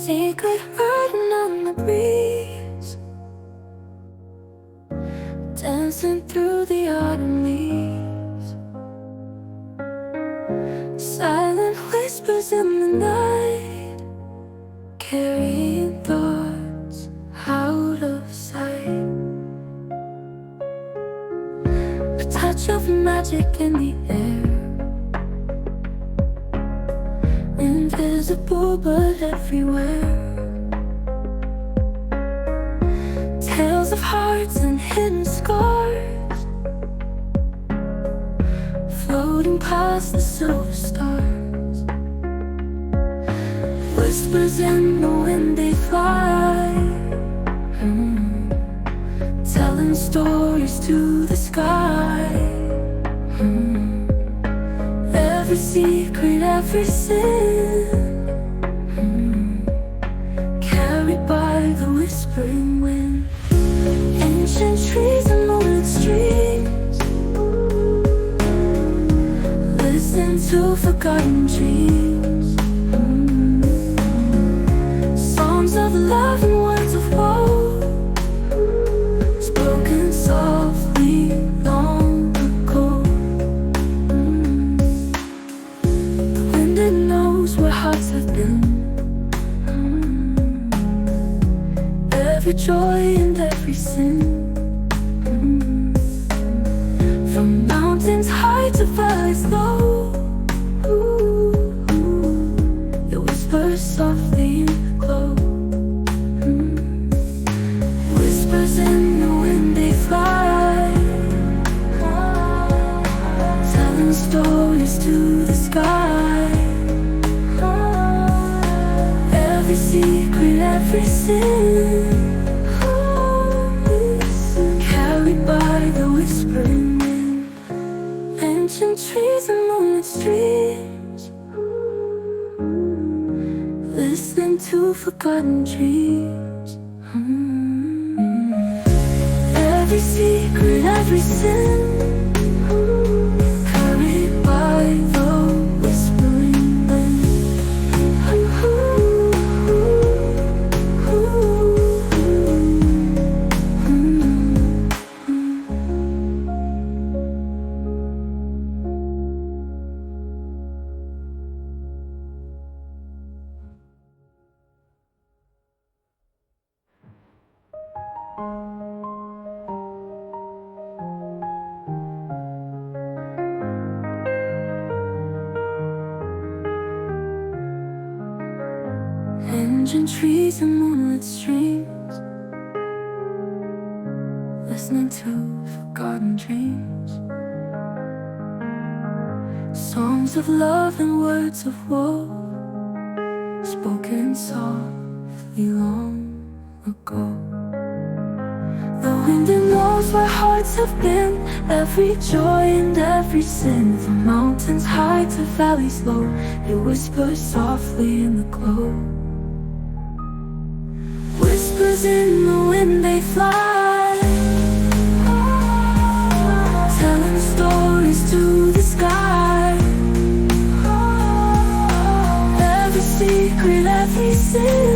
secret written on the breeze, dancing through the autumn leaves. Silent whispers in the night, carrying thoughts out of sight. A touch of magic in the air, invisible but everywhere. Tales of hearts and hidden scars, floating past the silver stars. Whispers in the wind, they fly, telling stories to the sky. Every secret, every sin, carried by the whispering wind. Ancient trees and moonlit streams, listen to forgotten dreams. Songs of love and words of woe, spoken softly long ago. The wind, it knows where hearts have been, every joy and every sin. From mountains high to valleys low, it whispers softly in the glow. Whispers in the wind, they fly, telling stories to the sky. Every secret, every sin, carried by the whispering wind. Ancient trees and moonlit streams, listening to forgotten dreams. Every secret, every sin, carried by the whispering wind. Ancient trees and moonlit streams, listening to forgotten dreams. Songs of love and words of woe, spoken softly long ago. The wind, it knows where hearts have been, every joy and every sin. From mountains high to valleys low, it whispers softly in the glow. Whispers in the wind, they fly, telling stories to the sky. Every secret, every sin,